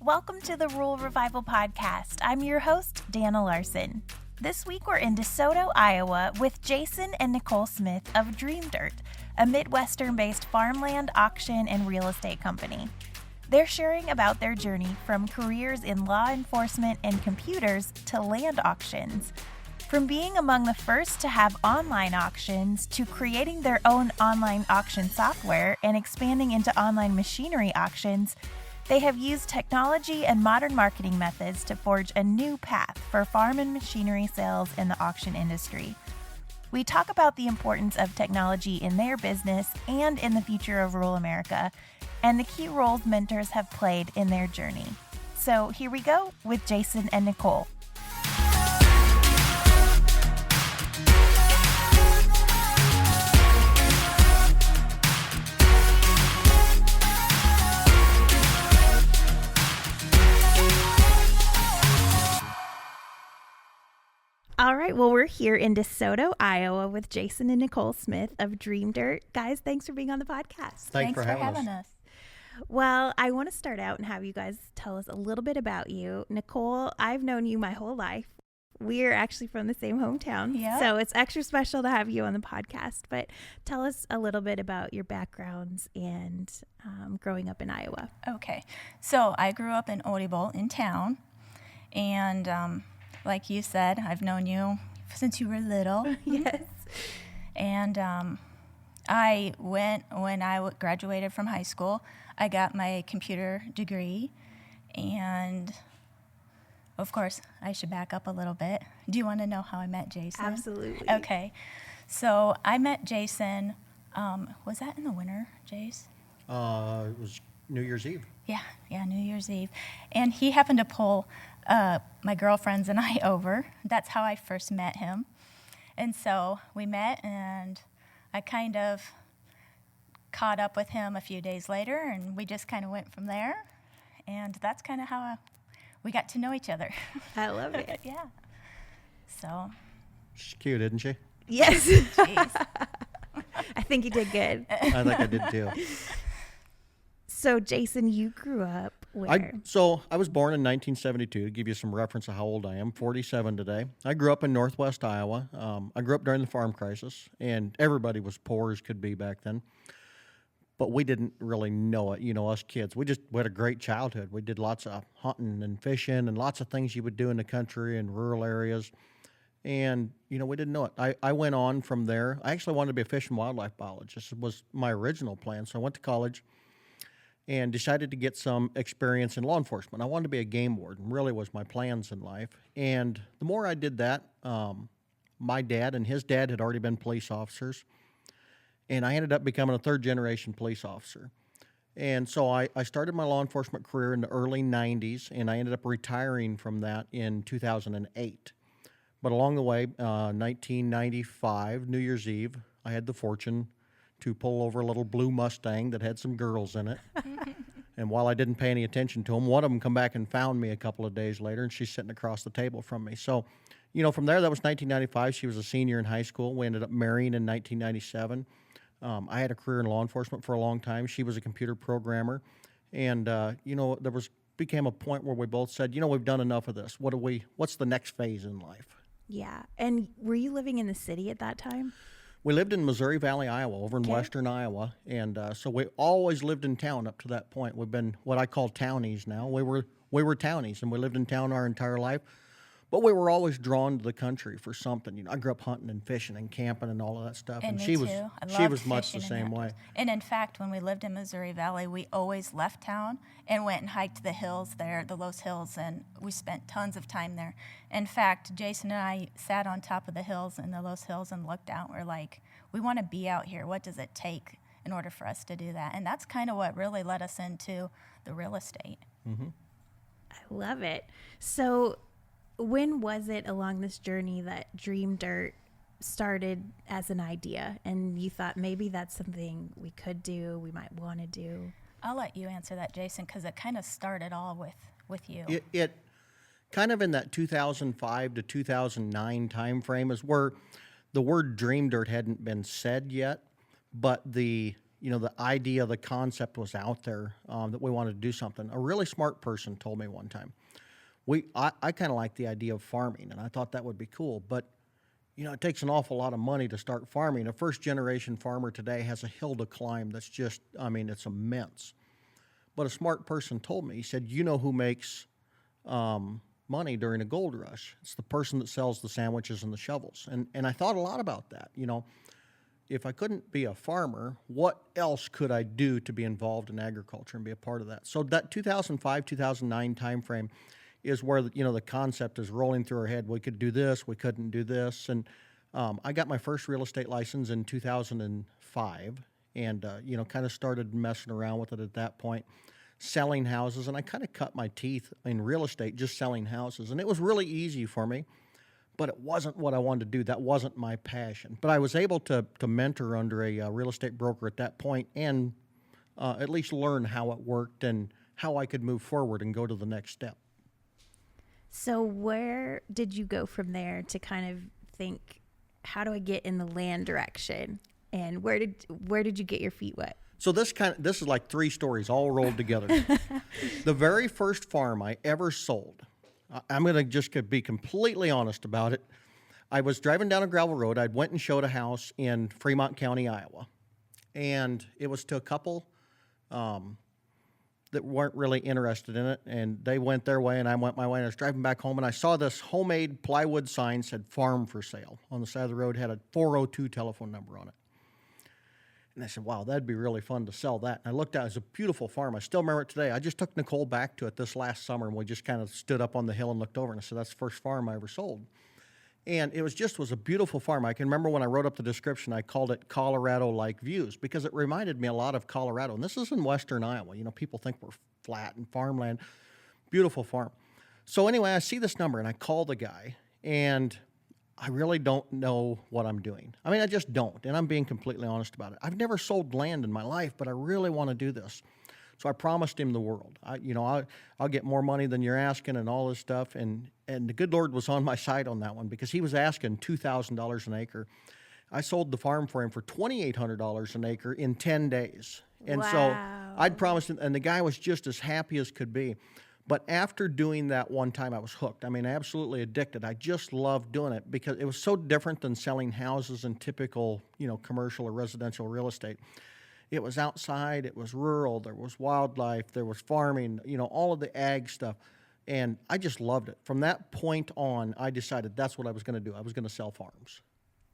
Welcome to the Rural Revival Podcast. I'm your host, Dana Larson. This week we're in DeSoto, Iowa with Jason and Nicole Smith of DreamDirt, a Midwestern-based farmland, auction, and real estate company. They're sharing about their journey from careers in law enforcement and computers to land auctions. From being among the first to have online auctions to creating their own online auction software and expanding into online machinery auctions, they have used technology and modern marketing methods to forge a new path for farm and machinery sales in the auction industry. We talk about the importance of technology in their business and in the future of rural America, and the key roles mentors have played in their journey. So here we go with Jason and Nicole. All right, well, we're here in DeSoto, Iowa with Jason and Nicole Smith of DreamDirt. Guys, thanks for being on the podcast. Thanks for having us. Well, I want to start out and have you guys tell us a little bit about you. Nicole, I've known you my whole life. We're actually from the same hometown, so it's extra special to have you on the podcast. But tell us a little bit about your backgrounds and growing up in Iowa. Okay, so I grew up in Odebolt in town, and like you said, I've known you since you were little. Yes. And when I graduated from high school, I got my computer degree. And, of course, I should back up a little bit. Do you want to know how I met Jason? Absolutely. Okay. So I met Jason, was that in the winter, Jace? It was New Year's Eve. Yeah, New Year's Eve. And he happened to pull my girlfriends and I over. That's how I first met him. And so we met, and I kind of caught up with him a few days later, and we just kind of went from there. And that's kind of how we got to know each other. I love it. Yeah. So. She's cute, isn't she? Yes. Jeez. I think you did good. I think I did too. So, Jason, you grew up where? I was born in 1972, to give you some reference of how old I am, 47 today. I grew up in northwest Iowa. I grew up during the farm crisis, and everybody was poor as could be back then. But we didn't really know it, us kids. We had a great childhood. We did lots of hunting and fishing and lots of things you would do in the country and rural areas. And, we didn't know it. I went on from there. I actually wanted to be a fish and wildlife biologist. It was my original plan. So I went to college and decided to get some experience in law enforcement. I wanted to be a game warden, really was my plans in life. And the more I did that, my dad and his dad had already been police officers, and I ended up becoming a third-generation police officer. And so I started my law enforcement career in the early 90s, and I ended up retiring from that in 2008. But along the way, 1995, New Year's Eve, I had the fortune to pull over a little blue Mustang that had some girls in it. And while I didn't pay any attention to them, one of them come back and found me a couple of days later, and she's sitting across the table from me. So, from there, that was 1995. She was a senior in high school. We ended up marrying in 1997. I had a career in law enforcement for a long time. She was a computer programmer. And, became a point where we both said, we've done enough of this. What's the next phase in life? Yeah. And were you living in the city at that time? We lived in Missouri Valley, Iowa, over in western Iowa, and so we always lived in town up to that point. We've been what I call townies now. We were townies, and we lived in town our entire life, but we were always drawn to the country for something. I grew up hunting and fishing and camping and all of that stuff, and she was much the same way. And in fact, when we lived in Missouri Valley, we always left town and went and hiked the hills there, the Los Hills, and we spent tons of time there. In fact, Jason and I sat on top of the hills in the Los Hills and looked out. We're like, we want to be out here. What does it take in order for us to do that? And that's kind of what really led us into the real estate. Mm-hmm. I love it. So when was it along this journey that DreamDirt started as an idea and you thought maybe that's something we could do, we might want to do? I'll let you answer that, Jason, because it kind of started all with you. It kind of in that 2005 to 2009 time frame is where the word DreamDirt hadn't been said yet, but the the idea, the concept was out there, that we wanted to do something. A really smart person told me one time, I kind of like the idea of farming, and I thought that would be cool, but it takes an awful lot of money to start farming. A first-generation farmer today has a hill to climb that's just, it's immense. But a smart person told me, he said, who makes money during a gold rush? It's the person that sells the sandwiches and the shovels. And I thought a lot about that. If I couldn't be a farmer, what else could I do to be involved in agriculture and be a part of that? So that 2005, 2009 timeframe is where the concept is rolling through our head. We could do this, we couldn't do this. And I got my first real estate license in 2005 and, kind of started messing around with it at that point, selling houses. And I kind of cut my teeth in real estate just selling houses. And it was really easy for me, but it wasn't what I wanted to do. That wasn't my passion. But I was able to mentor under a real estate broker at that point and at least learn how it worked and how I could move forward and go to the next step. So where did you go from there to kind of think, how do I get in the land direction? And where did you get your feet wet? So this is like three stories all rolled together. The very first farm I ever sold, I'm going to just be completely honest about it. I was driving down a gravel road. I went and showed a house in Fremont County, Iowa. And it was to a couple that weren't really interested in it. And they went their way and I went my way. And I was driving back home and I saw this homemade plywood sign said farm for sale on the side of the road, had a 402 telephone number on it. And I said, wow, that'd be really fun to sell that. And I looked at it, it was a beautiful farm. I still remember it today. I just took Nicole back to it this last summer, and we just kind of stood up on the hill and looked over, and I said, that's the first farm I ever sold. And it was a beautiful farm. I can remember when I wrote up the description, I called it Colorado-like views because it reminded me a lot of Colorado. And this is in western Iowa. People think we're flat and farmland. Beautiful farm. So anyway, I see this number, and I call the guy, and I really don't know what I'm doing. I just don't, and I'm being completely honest about it. I've never sold land in my life, but I really want to do this. So I promised him the world. I'll get more money than you're asking and all this stuff, and the good Lord was on my side on that one because he was asking $2,000 an acre. I sold the farm for him for $2,800 an acre in 10 days. And wow. So I'd promised him, and the guy was just as happy as could be. But after doing that one time, I was hooked. Absolutely addicted. I just loved doing it because it was so different than selling houses in typical, commercial or residential real estate. It was outside, it was rural, there was wildlife, there was farming, all of the ag stuff. And I just loved it. From that point on, I decided that's what I was going to do. I was going to sell farms.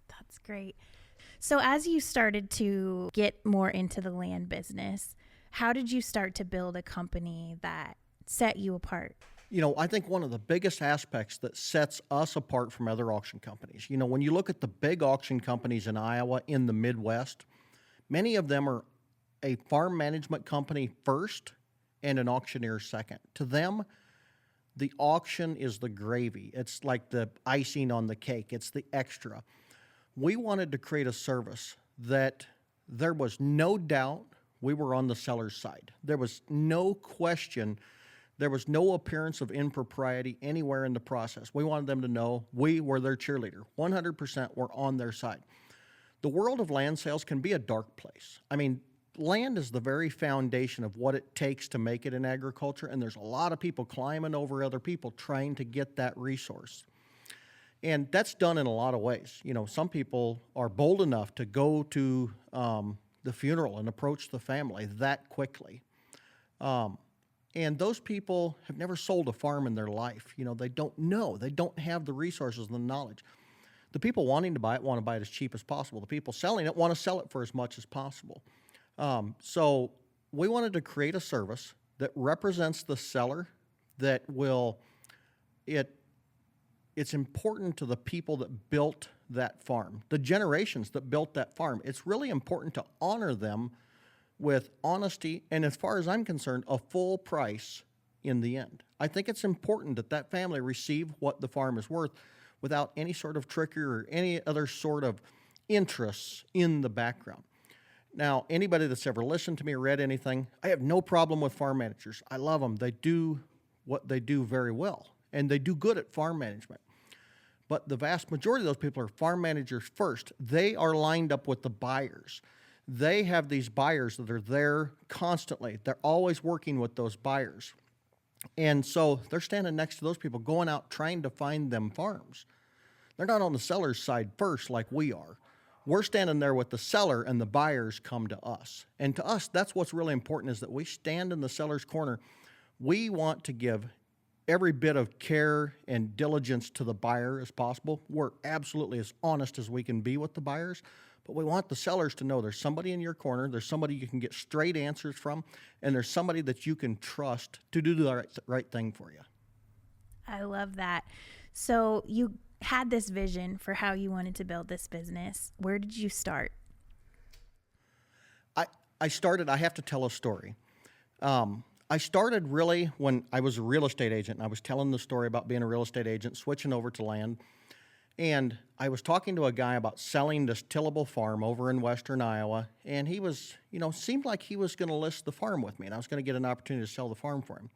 That's great. So as you started to get more into the land business, how did you start to build a company that set you apart? I think one of the biggest aspects that sets us apart from other auction companies, when you look at the big auction companies in Iowa, in the Midwest, many of them are a farm management company first and an auctioneer second. To them, the auction is the gravy. It's like the icing on the cake. It's the extra. We wanted to create a service that there was no doubt we were on the seller's side. There was no question. There was no appearance of impropriety anywhere in the process. We wanted them to know we were their cheerleader. 100% were on their side. The world of land sales can be a dark place. Land is the very foundation of what it takes to make it in agriculture, and there's a lot of people climbing over other people trying to get that resource. And that's done in a lot of ways. Some people are bold enough to go to the funeral and approach the family that quickly. And those people have never sold a farm in their life. They don't know. They don't have the resources and the knowledge. The people wanting to buy it want to buy it as cheap as possible. The people selling it want to sell it for as much as possible. So we wanted to create a service that represents the seller, that it's important to the people that built that farm, the generations that built that farm. It's really important to honor them with honesty, and as far as I'm concerned, a full price in the end. I think it's important that that family receive what the farm is worth without any sort of trickery or any other sort of interests in the background. Now, anybody that's ever listened to me or read anything, I have no problem with farm managers. I love them. They do what they do very well, and they do good at farm management. But the vast majority of those people are farm managers first. They are lined up with the buyers. they have these buyers that are there constantly. They're always working with those buyers. And so they're standing next to those people going out trying to find them farms. They're not on the seller's side first like we are. We're standing there with the seller, and the buyers come to us. And to us, that's what's really important, is that we stand in the seller's corner. We want to give every bit of care and diligence to the buyer as possible. We're absolutely as honest as we can be with the buyers, but we want the sellers to know there's somebody in your corner, there's somebody you can get straight answers from, and there's somebody that you can trust to do the right thing for you. I love that. So you had this vision for how you wanted to build this business. Where did you start? I have to tell a story. I started really when I was a real estate agent, and I was telling the story about being a real estate agent, switching over to land. And I was talking to a guy about selling this tillable farm over in western Iowa, and he was, seemed like he was going to list the farm with me, and I was going to get an opportunity to sell the farm for him.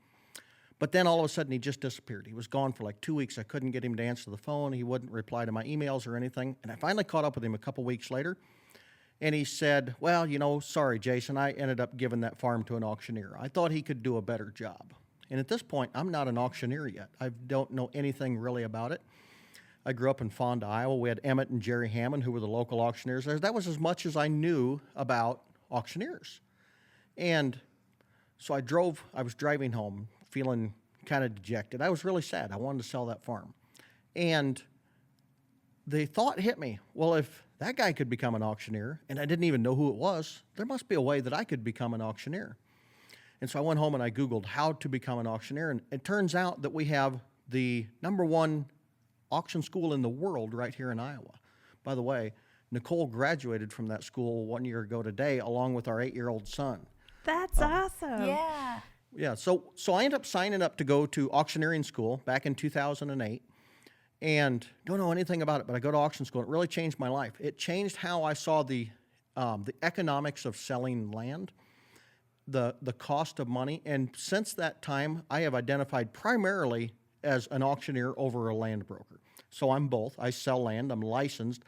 But then all of a sudden he just disappeared. He was gone for like 2 weeks. I couldn't get him to answer the phone. He wouldn't reply to my emails or anything. And I finally caught up with him a couple weeks later, and he said, well, sorry, Jason, I ended up giving that farm to an auctioneer. I thought he could do a better job. And at this point, I'm not an auctioneer yet. I don't know anything really about it. I grew up in Fonda, Iowa. We had Emmett and Jerry Hammond, who were the local auctioneers there. That was as much as I knew about auctioneers. And so I was driving home feeling kind of dejected. I was really sad. I wanted to sell that farm. And the thought hit me, well, if that guy could become an auctioneer, and I didn't even know who it was, there must be a way that I could become an auctioneer. And so I went home and I Googled how to become an auctioneer, and it turns out that we have the #1 auction school in the world right here in Iowa. By the way, Nicole graduated from that school 1 year ago today, along with our 8-year-old son. That's awesome. Yeah. Yeah, so I ended up signing up to go to auctioneering school back in 2008, and don't know anything about it, but I go to auction school. It really changed my life. It changed how I saw the economics of selling land, the cost of money, and since that time, I have identified primarily as an auctioneer over a land broker. So I'm both. I sell land, I'm licensed,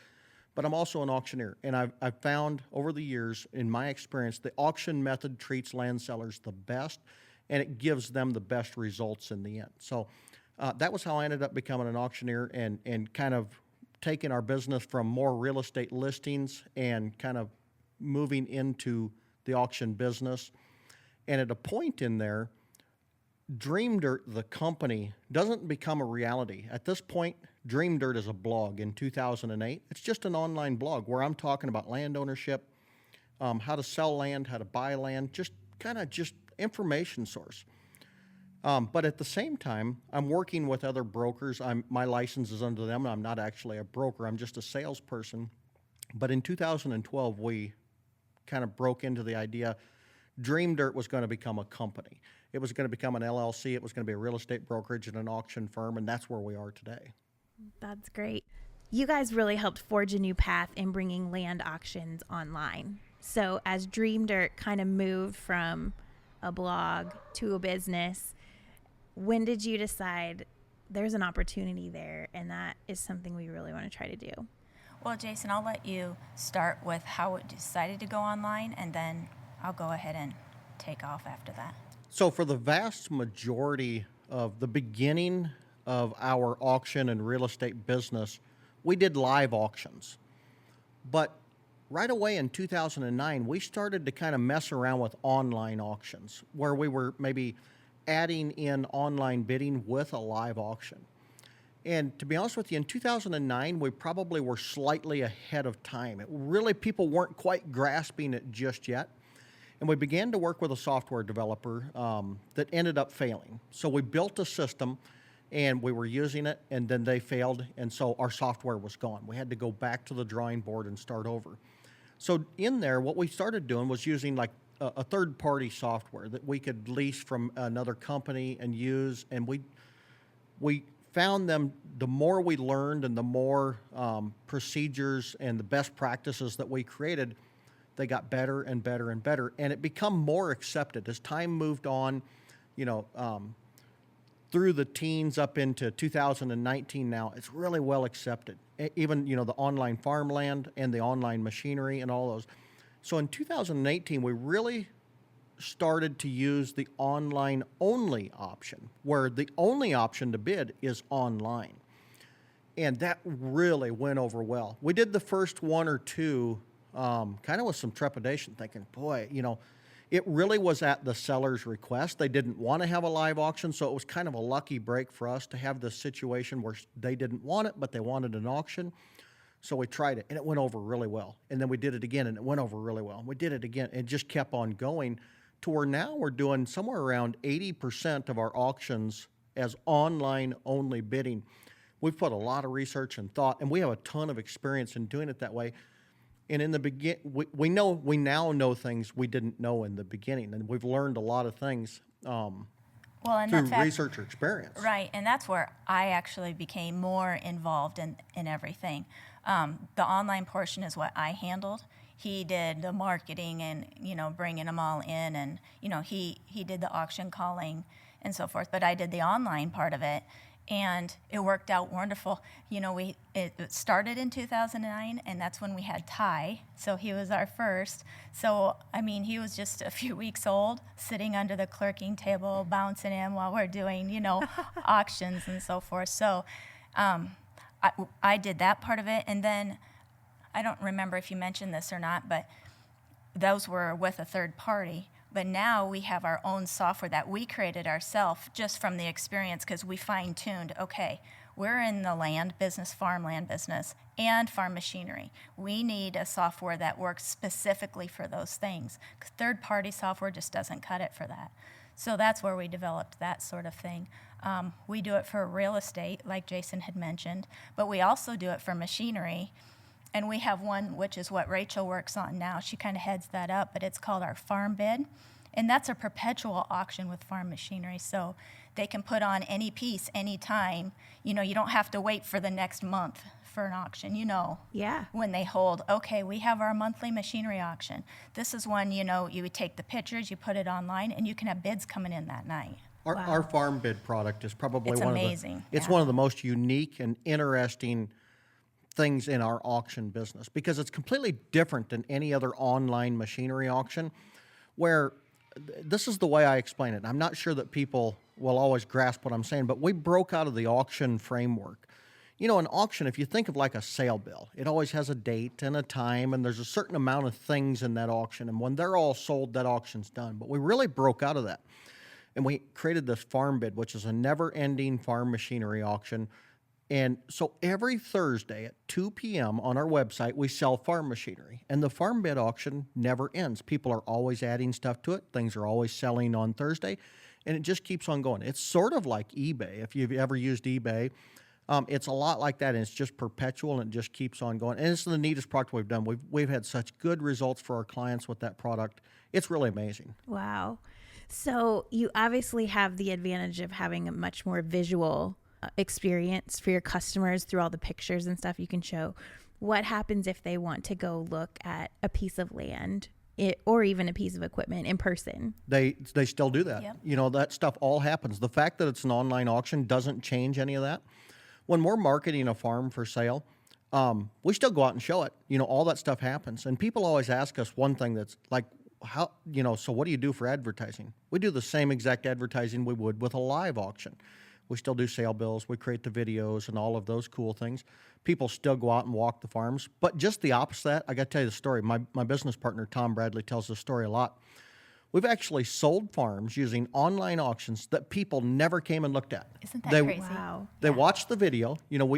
but I'm also an auctioneer. And I've found over the years, in my experience, the auction method treats land sellers the best, and it gives them the best results in the end. So that was how I ended up becoming an auctioneer and kind of taking our business from more real estate listings and kind of moving into the auction business. And at a point in there, DreamDirt, the company, doesn't become a reality. At this point, DreamDirt is a blog in 2008. It's just an online blog where I'm talking about land ownership, how to sell land, how to buy land, just information source. But at the same time, I'm working with other brokers. My license is under them. I'm not actually a broker. I'm just a salesperson. But in 2012, we kind of broke into the idea DreamDirt was going to become a company. It was going to become an LLC. It was going to be a real estate brokerage and an auction firm, and that's where we are today. That's great. You guys really helped forge a new path in bringing land auctions online. So as DreamDirt kind of moved from a blog to a business, when did you decide there's an opportunity there and that is something we really want to try to do? Well, Jason, I'll let you start with how it decided to go online, and then I'll go ahead and take off after that. So for the vast majority of the beginning of our auction and real estate business, we did live auctions. But right away in 2009, we started to kind of mess around with online auctions, where we were maybe adding in online bidding with a live auction. And to be honest with you, in 2009, we probably were slightly ahead of time. People weren't quite grasping it just yet. And we began to work with a software developer that ended up failing. So we built a system, and we were using it, and then they failed, and so our software was gone. We had to go back to the drawing board and start over. So in there, what we started doing was using like a third-party software that we could lease from another company and use, and we found them, the more we learned and the more procedures and the best practices that we created, they got better and better and better, and it become more accepted as time moved on, through the teens up into 2019 now. It's really well accepted. Even, the online farmland and the online machinery and all those. So in 2018, we really started to use the online only option, where the only option to bid is online. And that really went over well. We did the first one or two kind of with some trepidation, thinking, boy, it really was at the seller's request. They didn't want to have a live auction, so it was kind of a lucky break for us to have this situation where they didn't want it, but they wanted an auction. So we tried it, and it went over really well. And then we did it again, and it went over really well. And we did it again, and it just kept on going to where now we're doing somewhere around 80% of our auctions as online-only bidding. We've put a lot of research and thought, and we have a ton of experience in doing it that way. And in the we now know things we didn't know in the beginning, and we've learned a lot of things And through in fact, research or experience. right, and that's where I actually became more involved in everything. The online portion is what I handled. He did the marketing and, bringing them all in, and, he did the auction calling and so forth, but I did the online part of it, and it worked out wonderful. It started in 2009, and that's when we had Ty, so he was our first. So, he was just a few weeks old, sitting under the clerking table, bouncing in while we're doing, auctions and so forth. So I did that part of it, and then I don't remember if you mentioned this or not, but those were with a third party. But now we have our own software that we created ourselves just from the experience, because we fine-tuned, okay, we're in the land business, farmland business, and farm machinery. We need a software that works specifically for those things. Third-party software just doesn't cut it for that. So that's where we developed that sort of thing. We do it for real estate, like Jason had mentioned, but we also do it for machinery. And we have one, which is what Rachel works on now. She kind of heads that up, but it's called our Farm Bid. And that's a perpetual auction with farm machinery. So they can put on any piece, anytime. You don't have to wait for the next month for an auction. Yeah. When they hold, okay, we have our monthly machinery auction. This is when, you would take the pictures, you put it online, and you can have bids coming in that night. Our Farm Bid product is probably It's one amazing. It's one of the most unique and interesting things in our auction business, because it's completely different than any other online machinery auction, where this is the way I explain it. I'm not sure that people will always grasp what I'm saying, but we broke out of the auction framework. An auction, if you think of like a sale bill, it always has a date and a time, and there's a certain amount of things in that auction, and when they're all sold, that auction's done. But we really broke out of that, and we created this Farm Bid, which is a never-ending farm machinery auction. And so every Thursday at 2 p.m. on our website, we sell farm machinery. And the Farm Bid auction never ends. People are always adding stuff to it. Things are always selling on Thursday. And it just keeps on going. It's sort of like eBay. If you've ever used eBay, it's a lot like that. And it's just perpetual, and it just keeps on going. And it's the neatest product we've done. We've had such good results for our clients with that product. It's really amazing. Wow. So you obviously have the advantage of having a much more visual experience for your customers through all the pictures and stuff you can show. What happens if they want to go look at a piece of land or even a piece of equipment in person? They still do that. Yep. That stuff all happens. The fact that it's an online auction doesn't change any of that. When we're marketing a farm for sale, we still go out and show it. All that stuff happens. And people always ask us one thing that's like, so what do you do for advertising? We do the same exact advertising we would with a live auction. We still do sale bills. We create the videos and all of those cool things. People still go out and walk the farms. But just the opposite of that, I got to tell you the story. My business partner, Tom Bradley, tells this story a lot. We've actually sold farms using online auctions that people never came and looked at. Isn't that crazy? Wow. They watched the video.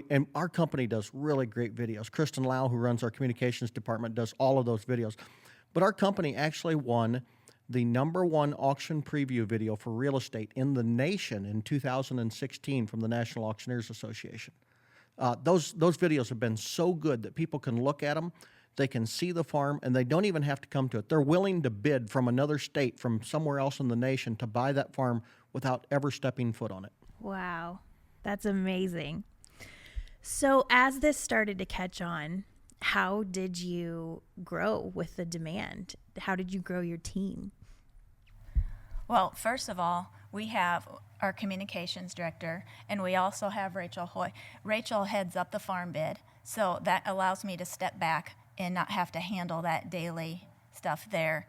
And our company does really great videos. Kristen Lau, who runs our communications department, does all of those videos. But our company actually won the #1 auction preview video for real estate in the nation in 2016 from the National Auctioneers Association. Those videos have been so good that people can look at them, they can see the farm, and they don't even have to come to it. They're willing to bid from another state, from somewhere else in the nation, to buy that farm without ever stepping foot on it. Wow. That's amazing. So as this started to catch on, how did you grow with the demand? How did you grow your team? Well, first of all, we have our communications director, and we also have Rachel Hoy. Rachel heads up the Farm Bid, so that allows me to step back and not have to handle that daily stuff there.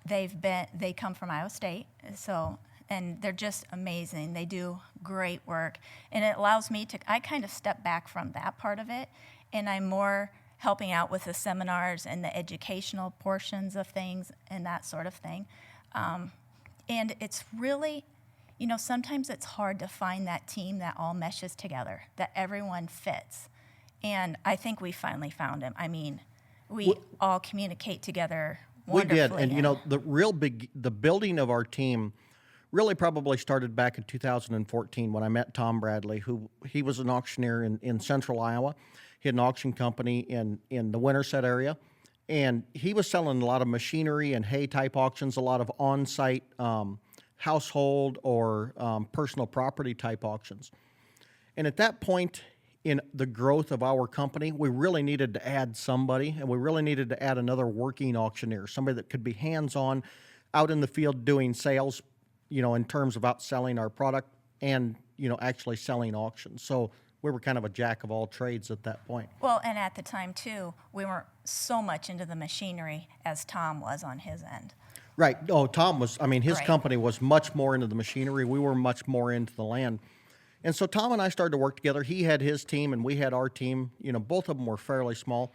They come from Iowa State, and they're just amazing. They do great work, and it allows me I kind of step back from that part of it, and I'm more helping out with the seminars and the educational portions of things and that sort of thing. And it's really, sometimes it's hard to find that team that all meshes together, that everyone fits. And I think we finally found him. I mean, we all communicate together wonderfully. We did, and the building of our team really probably started back in 2014 when I met Tom Bradley, he was an auctioneer in central Iowa. He had an auction company in the Winterset area, and he was selling a lot of machinery and hay type auctions, a lot of on-site household or personal property type auctions. And at that point in the growth of our company, we really needed to add somebody, and we really needed to add another working auctioneer, somebody that could be hands-on out in the field doing sales, in terms of outselling our product and, actually selling auctions. So we were kind of a jack of all trades at that point. Well, and at the time, too, we weren't so much into the machinery as Tom was on his end. Right. Oh, Tom was, his Right. company was much more into the machinery. We were much more into the land. And so Tom and I started to work together. He had his team and we had our team. Both of them were fairly small.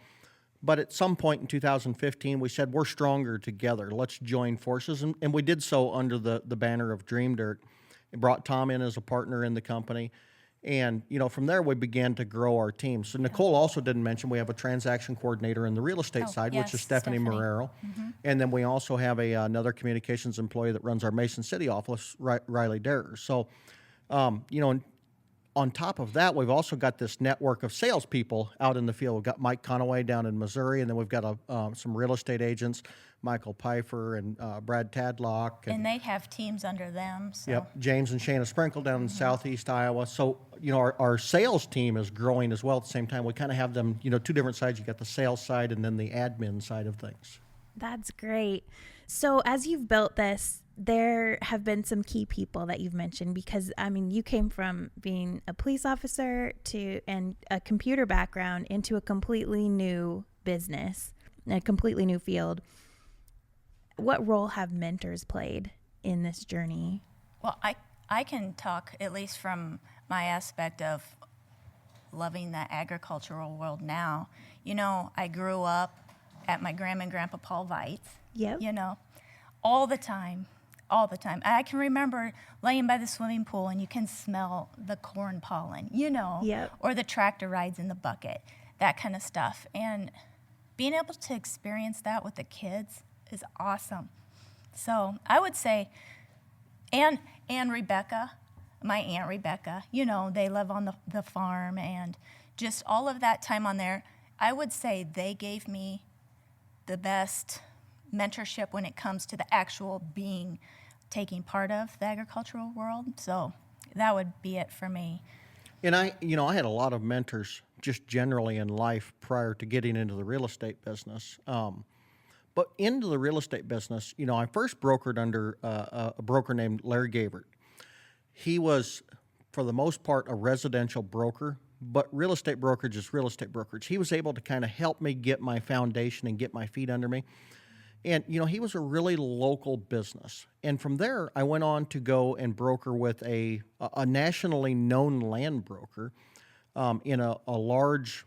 But at some point in 2015, we said, we're stronger together. Let's join forces. And we did so under the banner of DreamDirt. It brought Tom in as a partner in the company. And, from there, we began to grow our team. So Nicole also didn't mention we have a transaction coordinator in the real estate side, which yes, is Stephanie Marrero. Mm-hmm. And then we also have another communications employee that runs our Mason City office, Riley Derrer. So, on top of that, we've also got this network of salespeople out in the field. We've got Mike Conaway down in Missouri, and then we've got some real estate agents, Michael Pfeiffer and Brad Tadlock. And they have teams under them. So. Yep, James and Shana Sprinkle down in southeast Iowa. So, our sales team is growing as well at the same time. We kind of have them, two different sides. You got the sales side and then the admin side of things. That's great. So as you've built this, there have been some key people that you've mentioned because, you came from being a police officer and a computer background into a completely new business, a completely new field. What role have mentors played in this journey? Well, I can talk at least from my aspect of loving the agricultural world now. I grew up at my grandma and grandpa Paul Veit's. Yep. All the time. I can remember laying by the swimming pool and you can smell the corn pollen, Yep. or the tractor rides in the bucket, that kind of stuff. And being able to experience that with the kids is awesome. So I would say, and Rebecca, my Aunt Rebecca, they live on the farm and just all of that time on there, I would say they gave me the best mentorship when it comes to the actual taking part of the agricultural world. So that would be it for me. And I had a lot of mentors just generally in life prior to getting into the real estate business. But into the real estate business, I first brokered under a broker named Larry Gabert. He was, for the most part, a residential broker, but real estate brokerage is real estate brokerage. He was able to kind of help me get my foundation and get my feet under me. And, he was a really local business. And from there, I went on to go and broker with a nationally known land broker in a large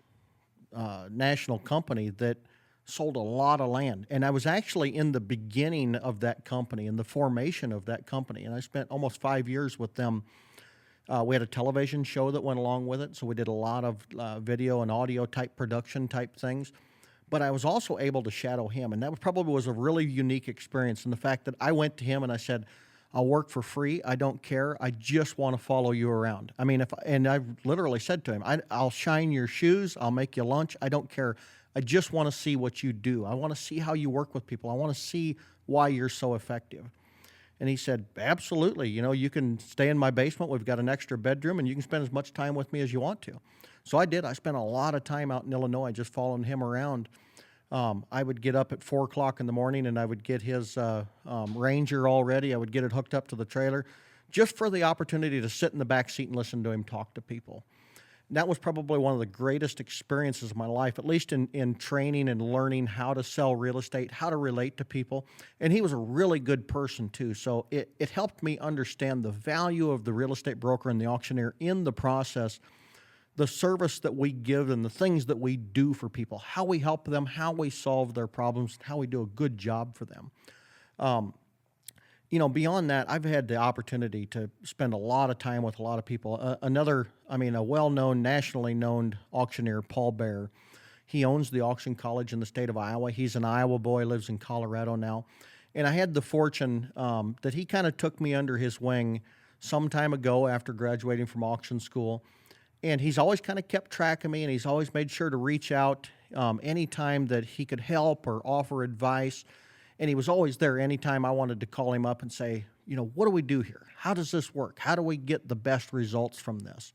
national company that sold a lot of land. And I was actually in the beginning of that company, in the formation of that company. And I spent almost 5 years with them. We had a television show that went along with it. So we did a lot of video and audio type production type things. But I was also able to shadow him, and that probably was a really unique experience in the fact that I went to him and I said, I'll work for free. I don't care. I just want to follow you around. And I've literally said to him, I'll shine your shoes. I'll make you lunch. I don't care. I just want to see what you do. I want to see how you work with people. I want to see why you're so effective. And he said, absolutely. You can stay in my basement. We've got an extra bedroom, and you can spend as much time with me as you want to. So I did. I spent a lot of time out in Illinois just following him around. I would get up at 4 o'clock in the morning and I would get his Ranger all ready. I would get it hooked up to the trailer just for the opportunity to sit in the back seat and listen to him talk to people. that was probably one of the greatest experiences of my life, at least in training and learning how to sell real estate, how to relate to people. And he was a really good person too. So it helped me understand the value of the real estate broker and the auctioneer in the process, the service that we give and the things that we do for people, how we help them, how we solve their problems, how we do a good job for them. Beyond that, I've had the opportunity to spend a lot of time with a lot of people. A well-known, nationally known auctioneer, Paul Bear, he owns the auction college in the state of Iowa. He's an Iowa boy, lives in Colorado now. And I had the fortune that he kind of took me under his wing some time ago after graduating from auction school. And he's always kind of kept track of me, and he's always made sure to reach out anytime that he could help or offer advice. And he was always there anytime I wanted to call him up and say, what do we do here? How does this work? How do we get the best results from this?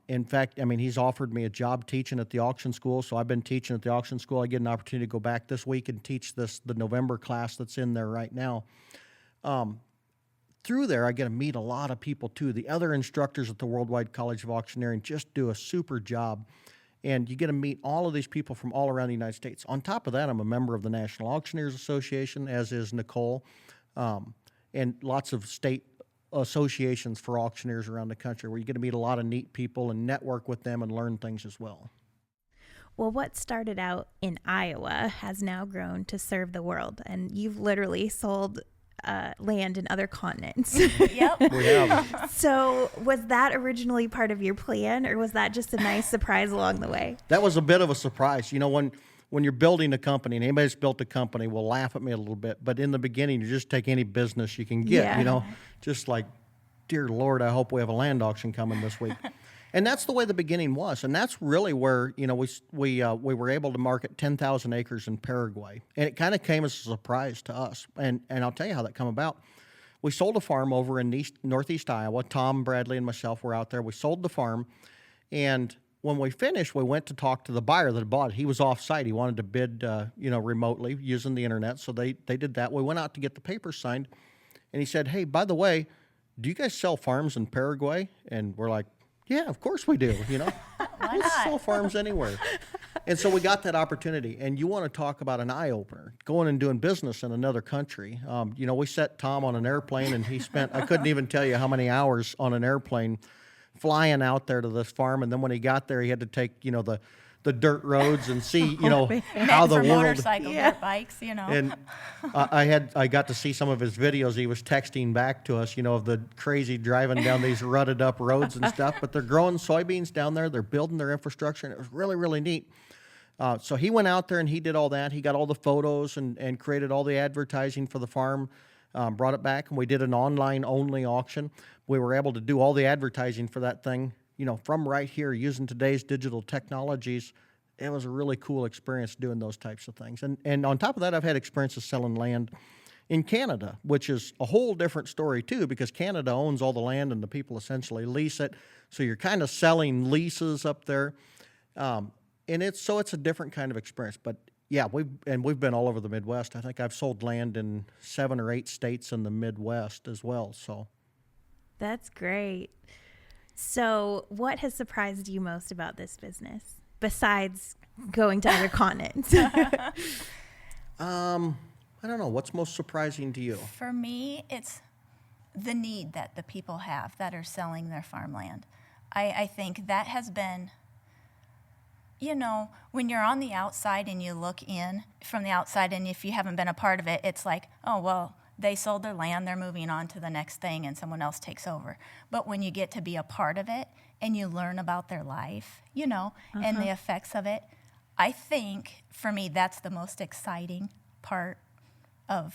In fact, he's offered me a job teaching at the auction school, so I've been teaching at the auction school. I get an opportunity to go back this week and teach the November class that's in there right now. Through there, I get to meet a lot of people, too. The other instructors at the Worldwide College of Auctioneering just do a super job. And you get to meet all of these people from all around the United States. On top of that, I'm a member of the National Auctioneers Association, as is Nicole, and lots of state associations for auctioneers around the country where you get to meet a lot of neat people and network with them and learn things as well. Well, what started out in Iowa has now grown to serve the world, and you've literally sold land in other continents. Yep. We have. So was that originally part of your plan, or was that just a nice surprise along the way? That was a bit of a surprise. When you're building a company, and anybody that's built a company will laugh at me a little bit, but in the beginning, you just take any business you can get, just like, dear Lord, I hope we have a land auction coming this week. And that's the way the beginning was. And that's really where, we were able to market 10,000 acres in Paraguay. And it kind of came as a surprise to us. And I'll tell you how that came about. We sold a farm over in northeast Iowa. Tom, Bradley, and myself were out there. We sold the farm. And when we finished, we went to talk to the buyer that bought it. He was off-site. He wanted to bid, remotely using the internet. So they did that. We went out to get the papers signed. And he said, hey, by the way, do you guys sell farms in Paraguay? And we're like, yeah, of course we do, Why We'll not? sell farms anywhere. And so we got that opportunity. And you want to talk about an eye-opener, going and doing business in another country. We set Tom on an airplane, and he spent, I couldn't even tell you how many hours on an airplane flying out there to this farm. And then when he got there, he had to take, the dirt roads and see, how the for world. motorcycle, dirt bikes, And I got to see some of his videos. He was texting back to us, of the crazy driving down these rutted up roads and stuff. But they're growing soybeans down there. They're building their infrastructure, and it was really, really neat. So he went out there and he did all that. He got all the photos and created all the advertising for the farm, brought it back, and we did an online-only auction. We were able to do all the advertising for that thing, from right here using today's digital technologies. It was a really cool experience doing those types of things. And on top of that, I've had experiences selling land in Canada, which is a whole different story too, because Canada owns all the land and the people essentially lease it. So you're kind of selling leases up there. And it's a different kind of experience. But yeah, we've been all over the Midwest. I think I've sold land in 7 or 8 states in the Midwest as well. So that's great. So what has surprised you most about this business besides going to other continents? I don't know. What's most surprising to you? For me, it's the need that the people have that are selling their farmland. I think that has been, when you're on the outside and you look in from the outside, and if you haven't been a part of it, it's like, oh, well, they sold their land, they're moving on to the next thing, and someone else takes over. But when you get to be a part of it and you learn about their life, and the effects of it, I think, for me, that's the most exciting part of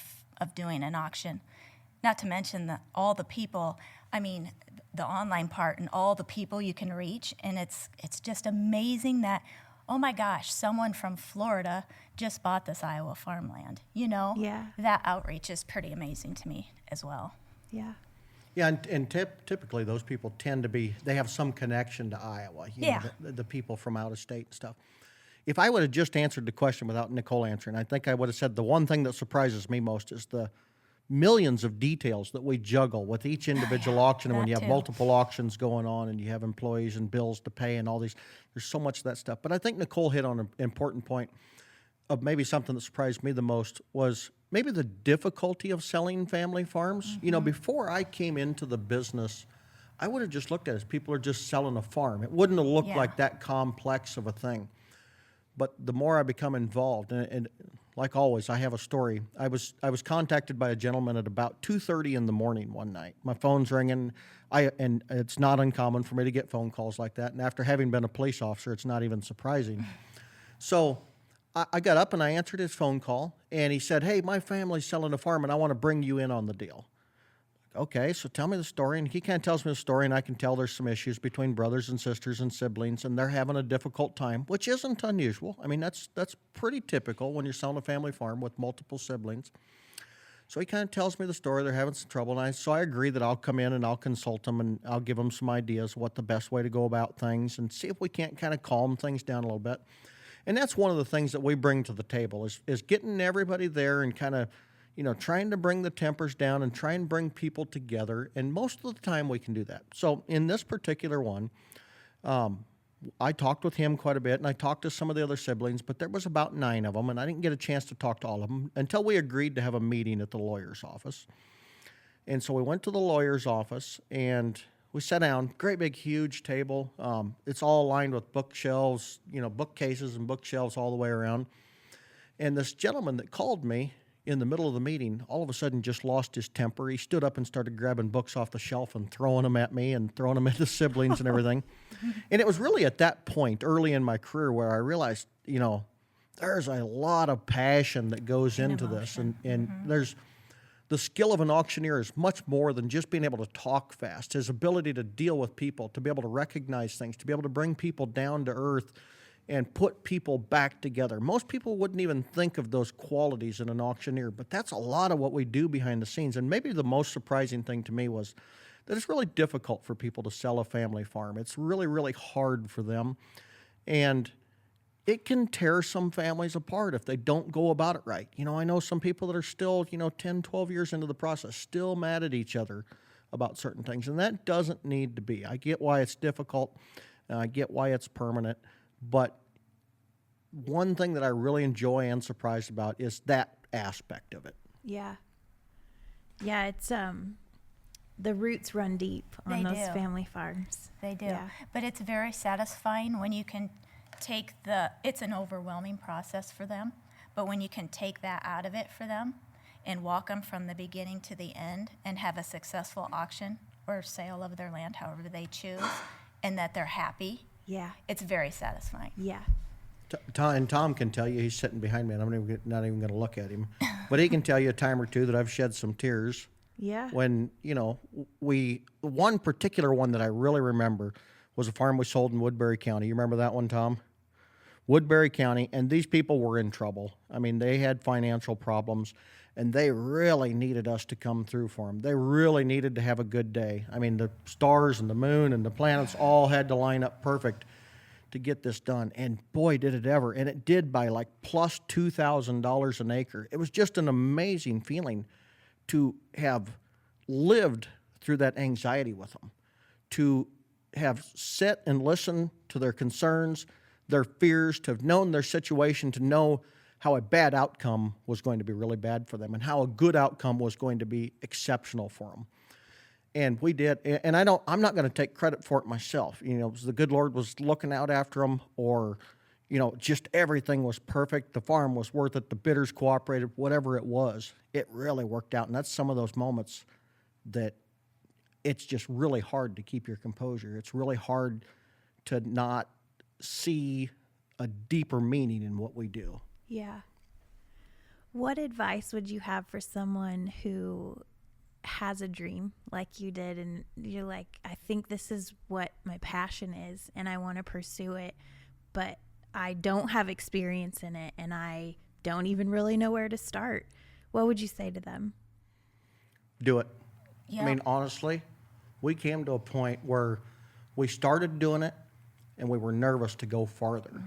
doing an auction. Not to mention all the people, the online part and all the people you can reach. And it's just amazing that, oh my gosh, someone from Florida just bought this Iowa farmland. Yeah. That outreach is pretty amazing to me as well. Yeah. Yeah, and typically those people tend to they have some connection to Iowa, the people from out of state and stuff. If I would have just answered the question without Nicole answering, I think I would have said the one thing that surprises me most is the millions of details that we juggle with each individual auction. And when that you have too. multiple auctions going on and you have employees and bills to pay and all these, there's so much of that stuff. But I think Nicole hit on an important point of maybe something that surprised me the most was maybe the difficulty of selling family farms. You know, before I came into the business, I would have just looked at it as people are just selling a farm. It wouldn't have looked Yeah. like that complex of a thing. But the more I become involved, and like always, I have a story. I was contacted by a gentleman at about 2:30 in the morning one night. My phone's ringing, and it's not uncommon for me to get phone calls like that. And after having been a police officer, it's not even surprising. So I got up and I answered his phone call, and he said, "Hey, my family's selling a farm, and I want to bring you in on the deal." Okay, so tell me the story. And he kind of tells me the story, and I can tell there's some issues between brothers and sisters and siblings, and they're having a difficult time, which isn't unusual. I mean, that's pretty typical when you're selling a family farm with multiple siblings. So he kind of tells me the story. They're having some trouble, and so I agree that I'll come in and I'll consult them, and I'll give them some ideas what the best way to go about things, and see if we can't kind of calm things down a little bit. And that's one of the things that we bring to the table is getting everybody there and kind of, you know, trying to bring the tempers down and try and bring people together. And most of the time we can do that. So in this particular one, I talked with him quite a bit, and I talked to some of the other siblings, but there was about 9 of them, and I didn't get a chance to talk to all of them until we agreed to have a meeting at the lawyer's office. And so we went to the lawyer's office, and we sat down, great big huge table. It's all lined with bookshelves, you know, bookcases and bookshelves all the way around. And this gentleman that called me in the middle of the meeting all of a sudden just lost his temper. He stood up and started grabbing books off the shelf and throwing them at me and throwing them at the siblings and everything. And it was really at that point early in my career where I realized, you know, there's a lot of passion that goes into this. And there's the skill of an auctioneer is much more than just being able to talk fast. His ability to deal with people, to be able to recognize things, to be able to bring people down to earth and put people back together. Most people wouldn't even think of those qualities in an auctioneer, but that's a lot of what we do behind the scenes. And maybe the most surprising thing to me was that it's really difficult for people to sell a family farm. It's really, really hard for them. And it can tear some families apart if they don't go about it right. You know, I know some people that are still, 10, 12 years into the process, still mad at each other about certain things. And that doesn't need to be. I get why it's difficult. I get why it's permanent. But one thing that I really enjoy and surprised about is that aspect of it. Yeah. Yeah, it's the roots run deep on They those do. family farms. They do. Yeah. But it's very satisfying when you can take it's an overwhelming process for them, but when you can take that out of it for them and walk them from the beginning to the end and have a successful auction or sale of their land, however they choose, and that they're happy, Yeah. it's very satisfying. Yeah. Tom can tell you, he's sitting behind me, and I'm not even going to look at him, but he can tell you a time or two that I've shed some tears Yeah. when, one particular one that I really remember was a farm we sold in Woodbury County. You remember that one, Tom? Woodbury County, and these people were in trouble. I mean, they had financial problems, and they really needed us to come through for them. They really needed to have a good day. I mean, the stars and the moon and the planets all had to line up perfect to get this done, and boy, did it ever. And it did by like plus $2,000 an acre. It was just an amazing feeling to have lived through that anxiety with them, to have sit and listened to their concerns, their fears, to have known their situation, to know how a bad outcome was going to be really bad for them and how a good outcome was going to be exceptional for them. And we did, and I'm not going to take credit for it myself. The good Lord was looking out after them, or, just everything was perfect. The farm was worth it. The bidders cooperated, whatever it was. It really worked out. And that's some of those moments that it's just really hard to keep your composure. It's really hard to not see a deeper meaning in what we do. Yeah. What advice would you have for someone who has a dream like you did, and you're like, I think this is what my passion is and I want to pursue it, but I don't have experience in it and I don't even really know where to start? What would you say to them? Do it. Yeah. I mean, honestly, we came to a point where we started doing it and we were nervous to go farther.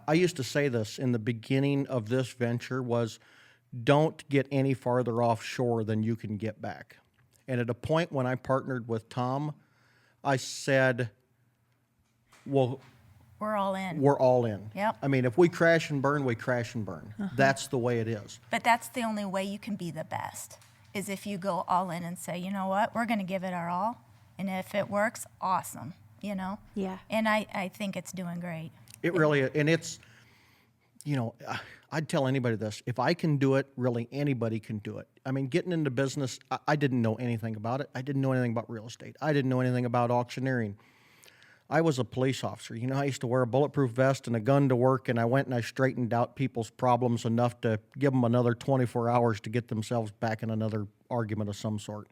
I used to say this in the beginning of this venture was, don't get any farther offshore than you can get back. And at a point when I partnered with Tom, I said, well, We're all in. we're all in. Yep. I mean, if we crash and burn, we crash and burn. That's the way it is. But that's the only way you can be the best, is if you go all in and say, you know what, we're going to give it our all. And if it works, awesome, you know? Yeah. And I think it's doing great. It really is. And it's, I'd tell anybody this. If I can do it, really anybody can do it. I mean, getting into business, I didn't know anything about it. I didn't know anything about real estate. I didn't know anything about auctioneering. I was a police officer. I used to wear a bulletproof vest and a gun to work, and I went and I straightened out people's problems enough to give them another 24 hours to get themselves back in another argument of some sort.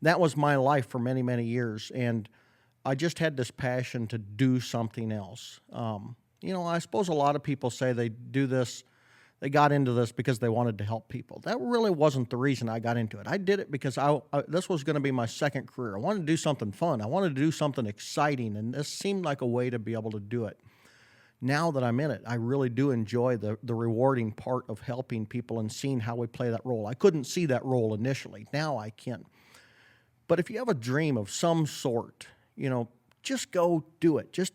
That was my life for many, many years, and I just had this passion to do something else. I suppose a lot of people say they do this, they got into this because they wanted to help people. That really wasn't the reason I got into it. I did it because this was going to be my second career. I wanted to do something fun. I wanted to do something exciting, and this seemed like a way to be able to do it. Now that I'm in it, I really do enjoy the rewarding part of helping people and seeing how we play that role. I couldn't see that role initially. Now I can. But if you have a dream of some sort, just go do it. Just,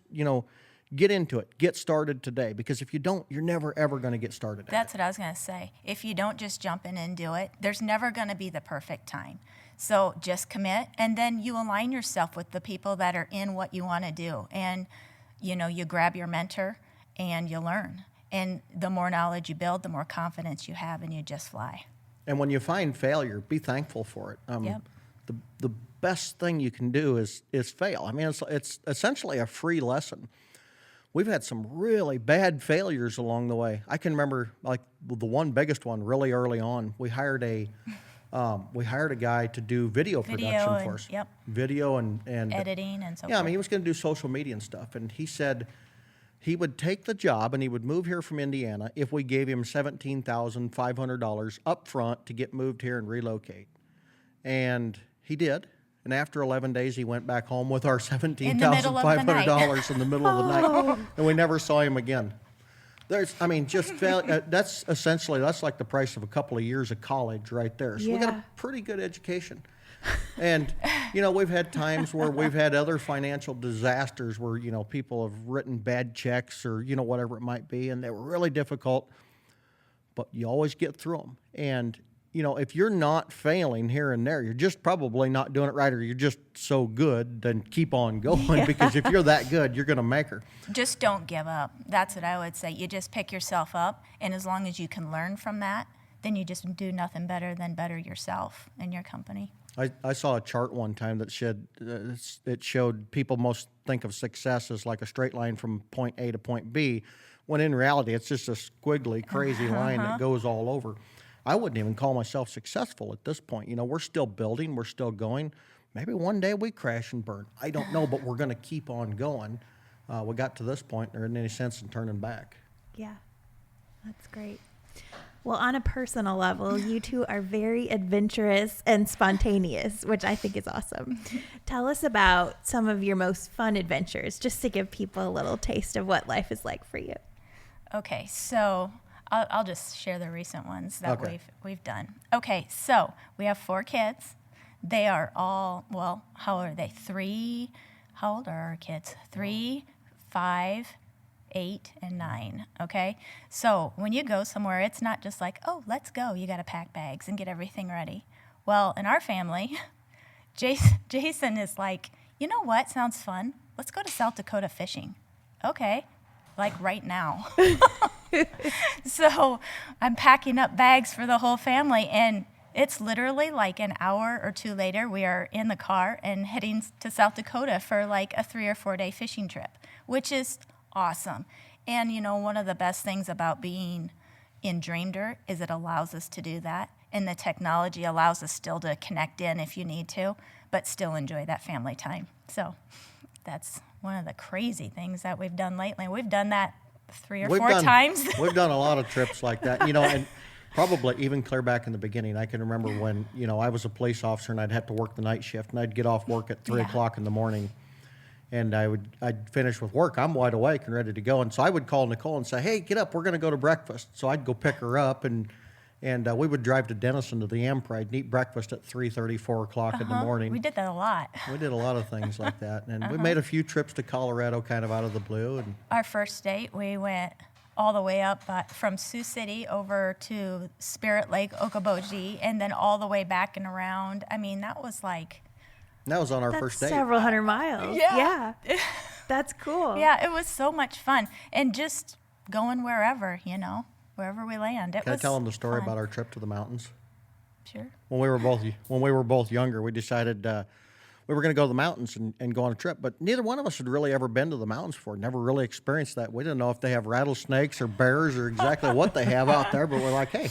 get into it. Get started today. Because if you don't, you're never, ever going to get started. That's what I was going to say. If you don't just jump in and do it, there's never going to be the perfect time. So just commit, and then you align yourself with the people that are in what you want to do. And, you grab your mentor and you learn. And the more knowledge you build, the more confidence you have, and you just fly. And when you find failure, be thankful for it. Yep. The best thing you can do is fail. I mean, it's essentially a free lesson. We've had some really bad failures along the way. I can remember, like, the one biggest one really early on. We hired a guy to do video production for us. Yep. Video and Editing and so forth. yeah, I mean, he was going to do social media and stuff. And he said he would take the job and he would move here from Indiana if we gave him $17,500 up front to get moved here and relocate. And he did. And after 11 days, he went back home with our $17,500 in the middle of the night. And we never saw him again. That's like the price of a couple of years of college right there. So we got a pretty good education. And, we've had times where we've had other financial disasters where, people have written bad checks or, whatever it might be, and they were really difficult. But you always get through them. And if you're not failing here and there, you're just probably not doing it right, or you're just so good, then keep on going. Because if you're that good, you're going to make her. Just don't give up. That's what I would say. You just pick yourself up, and as long as you can learn from that, then you just do nothing better than better yourself and your company. I saw a chart one time that showed people most think of success as like a straight line from point A to point B, when in reality it's just a squiggly, crazy line that goes all over. I wouldn't even call myself successful at this point. We're still building. We're still going. Maybe one day we crash and burn. I don't know, but we're going to keep on going. We got to this point. There isn't any sense in turning back. Yeah, that's great. Well, on a personal level, you two are very adventurous and spontaneous, which I think is awesome. Tell us about some of your most fun adventures, just to give people a little taste of what life is like for you. Okay, so I'll just share the recent ones that we've done. Okay, so we have 4 kids. They are all, well, how old are they? 3. How old are our kids? 3, 5, 8, and 9. Okay, so when you go somewhere, it's not just like, oh, let's go. You got to pack bags and get everything ready. Well, in our family, Jason is like, you know what? Sounds fun. Let's go to South Dakota fishing. Okay, like right now. So I'm packing up bags for the whole family, and it's literally like an hour or 2 later, we are in the car and heading to South Dakota for like a 3 or 4 day fishing trip, which is awesome. And one of the best things about being in DreamDirt is it allows us to do that, and the technology allows us still to connect in if you need to, but still enjoy that family time. So that's one of the crazy things that we've done lately. We've done that 3 or 4 times. We've done a lot of trips like that, and probably even clear back in the beginning. I can remember when, I was a police officer and I'd have to work the night shift, and I'd get off work at 3 o'clock in the morning, and I'd finish with work. I'm wide awake and ready to go, and so I would call Nicole and say, hey, get up, we're going to go to breakfast. So I'd go pick her up, and And we would drive to Denison to the Am Pride and eat breakfast at 3:30, 4 o'clock in the morning. We did that a lot. We did a lot of things like that. And we made a few trips to Colorado kind of out of the blue. And Our first date, we went all the way up from Sioux City over to Spirit Lake, Okoboji, and then all the way back and around. I mean, that was like... that was on our That's first date. several hundred miles. Yeah. That's cool. Yeah, it was so much fun. And just going wherever, wherever we land. Can I tell them the story about our trip to the mountains? Sure. When we were both younger, we decided we were going to go to the mountains and go on a trip. But neither one of us had really ever been to the mountains before. Never really experienced that. We didn't know if they have rattlesnakes or bears or exactly what they have out there. But we're like, hey,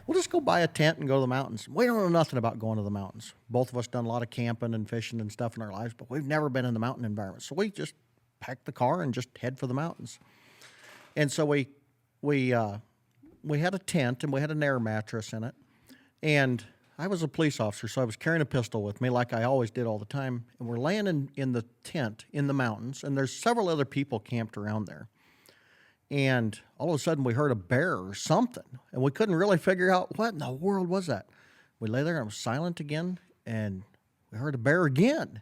we'll just go buy a tent and go to the mountains. We don't know nothing about going to the mountains. Both of us done a lot of camping and fishing and stuff in our lives, but we've never been in the mountain environment. So we just packed the car and just head for the mountains. And so we had a tent and we had an air mattress in it. And I was a police officer, so I was carrying a pistol with me like I always did all the time. And we're laying in the tent in the mountains, and there's several other people camped around there. And all of a sudden we heard a bear or something, and we couldn't really figure out what in the world was that. We lay there and it was silent again, and we heard a bear again.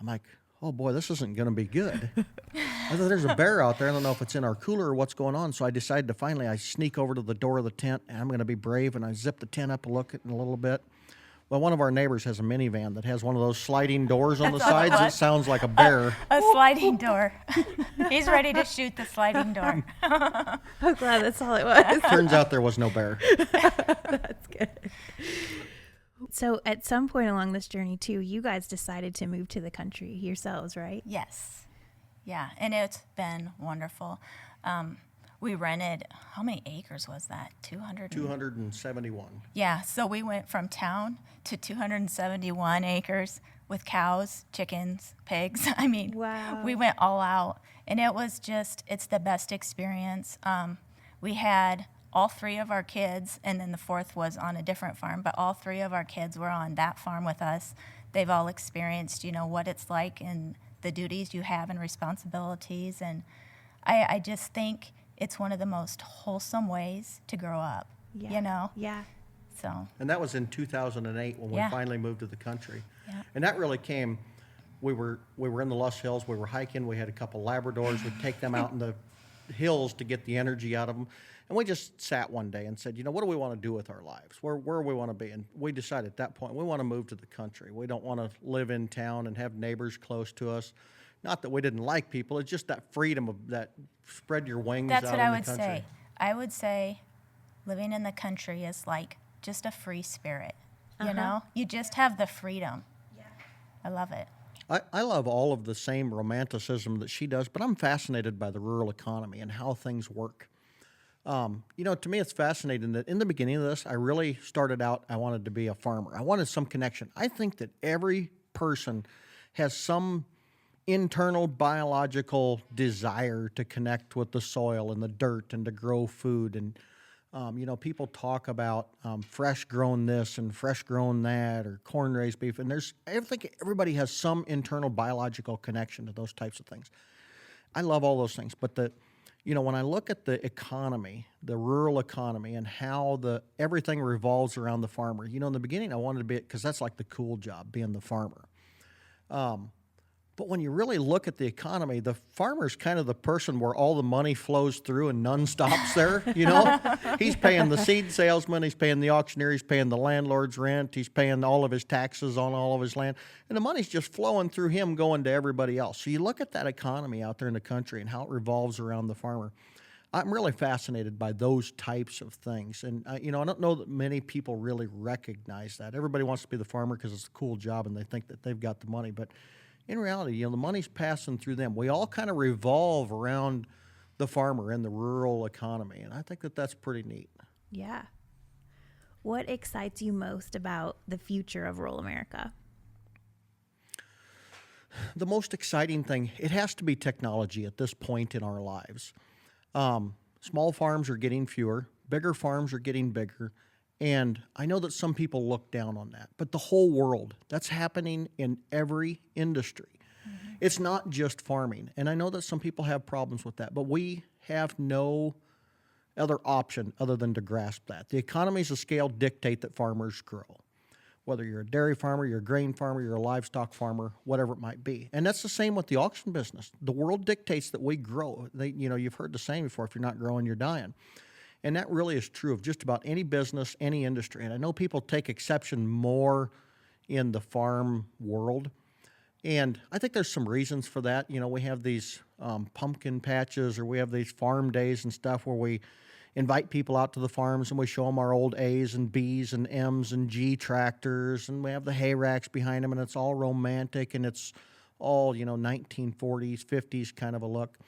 I'm like, oh boy, this isn't going to be good. I thought there's a bear out there. I don't know if it's in our cooler or what's going on. So I decided to I sneak over to the door of the tent, and I'm going to be brave, and I zip the tent up a little bit. Well, one of our neighbors has a minivan that has one of those sliding doors on the sides. It sounds like a bear. A sliding door. He's ready to shoot the sliding door. I'm glad that's all it was. Turns out there was no bear. That's good. So at some point along this journey, too, you guys decided to move to the country yourselves, right? Yes. Yeah, and it's been wonderful. We rented, how many acres was that? 271. Yeah, so we went from town to 271 acres with cows, chickens, pigs. I mean, wow. We went all out, and it's the best experience. We had all three of our kids, and then the fourth was on a different farm, but all three of our kids were on that farm with us. They've all experienced, what it's like and the duties you have and responsibilities, and I just think it's one of the most wholesome ways to grow up, Yeah. So. And that was in 2008 when we finally moved to the country. Yeah. And that really came, we were in the Loess Hills, we were hiking, we had a couple Labradors, we'd take them out in the hills to get the energy out of them. And we just sat one day and said, what do we want to do with our lives? Where do we want to be? And we decided at that point, we want to move to the country. We don't want to live in town and have neighbors close to us. Not that we didn't like people, it's just that freedom of that spread your wings out in the country. That's what I would say. I would say living in the country is like just a free spirit, You just have the freedom. Yeah. I love it. I love all of the same romanticism that she does, but I'm fascinated by the rural economy and how things work. To me, it's fascinating that in the beginning of this, I really started out, I wanted to be a farmer. I wanted some connection. I think that every person has some internal biological desire to connect with the soil and the dirt and to grow food. And, people talk about fresh grown this and fresh grown that or corn raised beef. And I think everybody has some internal biological connection to those types of things. I love all those things. But when I look at the economy, the rural economy, and how everything revolves around the farmer, in the beginning I wanted to be, because that's like the cool job, being the farmer. But when you really look at the economy, the farmer's kind of the person where all the money flows through and none stops there, He's paying the seed salesman, he's paying the auctioneer, he's paying the landlord's rent, he's paying all of his taxes on all of his land, and the money's just flowing through him going to everybody else. So you look at that economy out there in the country and how it revolves around the farmer. I'm really fascinated by those types of things. And, I don't know that many people really recognize that. Everybody wants to be the farmer because it's a cool job and they think that they've got the money. But in reality, the money's passing through them. We all kind of revolve around the farmer and the rural economy. And I think that that's pretty neat. Yeah. What excites you most about the future of rural America? The most exciting thing, it has to be technology at this point in our lives. Small farms are getting fewer, bigger farms are getting bigger, and I know that some people look down on that, but the whole world, that's happening in every industry. Mm-hmm. It's not just farming, and I know that some people have problems with that, but we have no other option other than to grasp that. The economies of scale dictate that farmers grow. Whether you're a dairy farmer, you're a grain farmer, you're a livestock farmer, whatever it might be. And that's the same with the auction business. The world dictates that we grow. You've heard the saying before, if you're not growing, you're dying. And that really is true of just about any business, any industry. And I know people take exception more in the farm world. And I think there's some reasons for that. We have these pumpkin patches, or we have these farm days and stuff where we invite people out to the farms and we show them our old A's and B's and M's and G tractors, and we have the hay racks behind them, and it's all romantic, and it's all, 1940s, 50s kind of a look.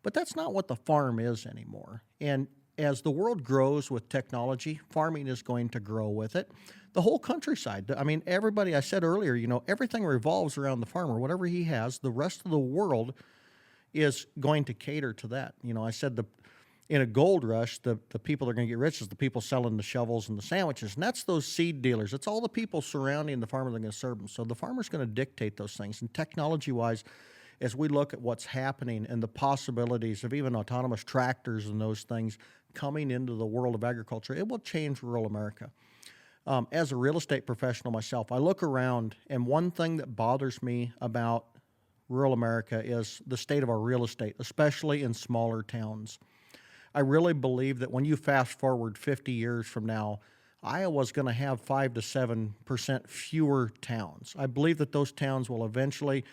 But that's not what the farm is anymore. And as the world grows with technology, farming is going to grow with it. The whole countryside, everybody, I said earlier, everything revolves around the farmer. Whatever he has, the rest of the world is going to cater to that. I said in a gold rush, the people that are going to get rich is the people selling the shovels and the sandwiches. And that's those seed dealers. It's all the people surrounding the farmer that are going to serve them. So the farmer's going to dictate those things. And technology-wise, as we look at what's happening and the possibilities of even autonomous tractors and those things coming into the world of agriculture, it will change rural America. As a real estate professional myself, I look around, and one thing that bothers me about rural America is the state of our real estate, especially in smaller towns. I really believe that when you fast forward 50 years from now, Iowa's going to have 5 to 7% fewer towns. I believe that those towns will eventually,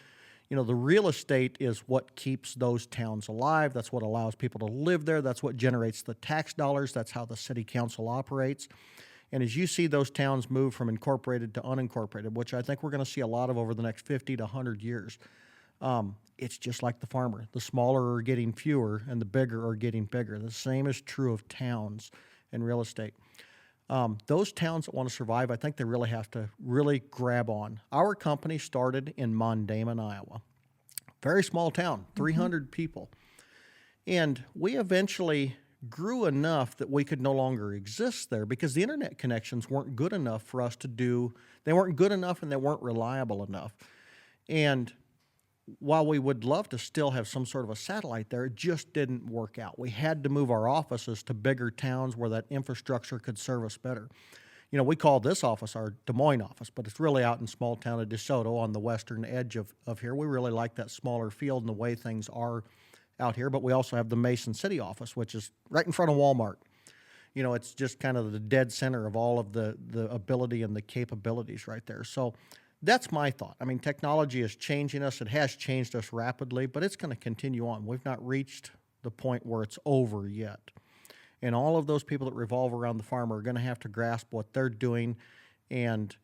the real estate is what keeps those towns alive. That's what allows people to live there. That's what generates the tax dollars. That's how the city council operates. And as you see those towns move from incorporated to unincorporated, which I think we're going to see a lot of over the next 50 to 100 years, it's just like the farmer. The smaller are getting fewer and the bigger are getting bigger. The same is true of towns and real estate. Those towns that want to survive, I think they really have to really grab on. Our company started in Mondayman, Iowa. Very small town, 300 people. And we eventually grew enough that we could no longer exist there because the internet connections weren't good enough for us to do. They weren't good enough and they weren't reliable enough. And while we would love to still have some sort of a satellite there, it just didn't work out. We had to move our offices to bigger towns where that infrastructure could serve us better. We call this office our Des Moines office, but it's really out in small town of DeSoto on the western edge of here. We really like that smaller field and the way things are out here, but we also have the Mason City office, which is right in front of Walmart. It's just kind of the dead center of all of the ability and the capabilities right there. So that's my thought. Technology is changing us. It has changed us rapidly, but it's going to continue on. We've not reached the point where it's over yet. And all of those people that revolve around the farmer are going to have to grasp what they're doing and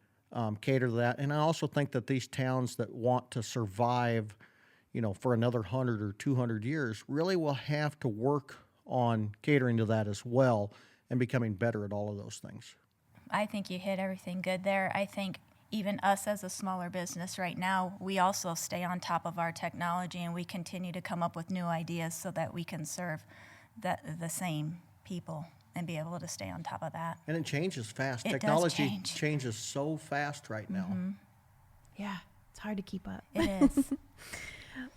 cater to that. And I also think that these towns that want to survive, for another 100 or 200 years really will have to work on catering to that as well and becoming better at all of those things. I think you hit everything good there. I think even us as a smaller business right now, we also stay on top of our technology and we continue to come up with new ideas so that we can serve the same people and be able to stay on top of that. And it changes fast. It Technology does change. Changes so fast right now. Mm-hmm. Yeah, it's hard to keep up. It is.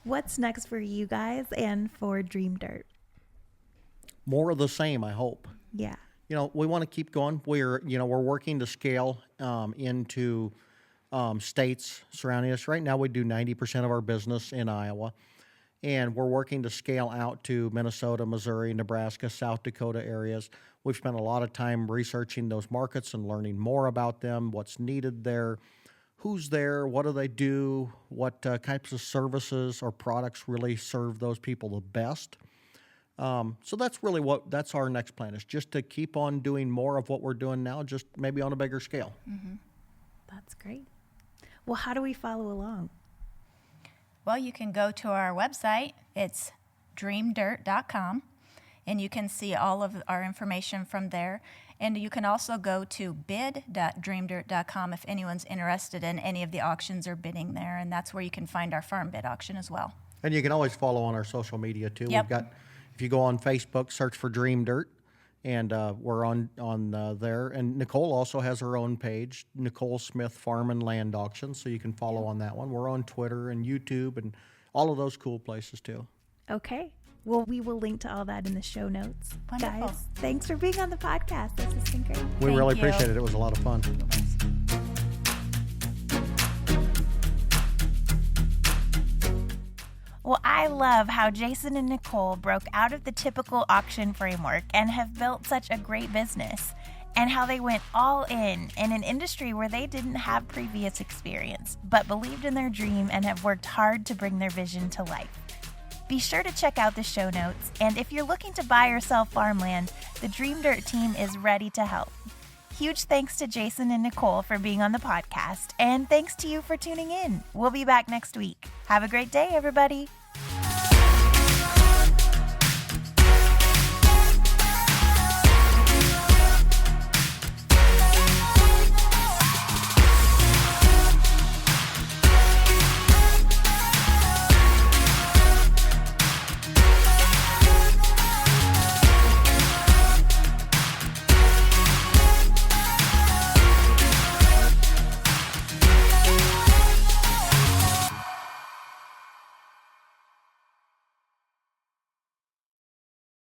What's next for you guys and for DreamDirt? More of the same, I hope. Yeah. We want to keep going. We're working to scale into states surrounding us. Right now, we do 90% of our business in Iowa, and we're working to scale out to Minnesota, Missouri, Nebraska, South Dakota areas. We've spent a lot of time researching those markets and learning more about them, what's needed there, who's there, what do they do, what types of services or products really serve those people the best. So that's really that's our next plan, is just to keep on doing more of what we're doing now, just maybe on a bigger scale. Mm-hmm. That's great. Well, how do we follow along? Well, you can go to our website. It's DreamDirt.com, and you can see all of our information from there. And you can also go to bid.dreamdirt.com if anyone's interested in any of the auctions or bidding there, and that's where you can find our farm bid auction as well. And you can always follow on our social media too. Yep. We've got, if you go on Facebook, search for DreamDirt, and we're on there. And Nicole also has her own page, Nicole Smith Farm and Land Auction, so you can follow on that one. We're on Twitter and YouTube and all of those cool places too. Okay. Well, we will link to all that in the show notes. Wonderful. Guys, thanks for being on the podcast. This has been great. We really Thank you. appreciate it. It was a lot of fun. Well, I love how Jason and Nicole broke out of the typical auction framework and have built such a great business, and how they went all in an industry where they didn't have previous experience, but believed in their dream and have worked hard to bring their vision to life. Be sure to check out the show notes, and if you're looking to buy or sell farmland, the DreamDirt team is ready to help. Huge thanks to Jason and Nicole for being on the podcast, and thanks to you for tuning in. We'll be back next week. Have a great day, everybody.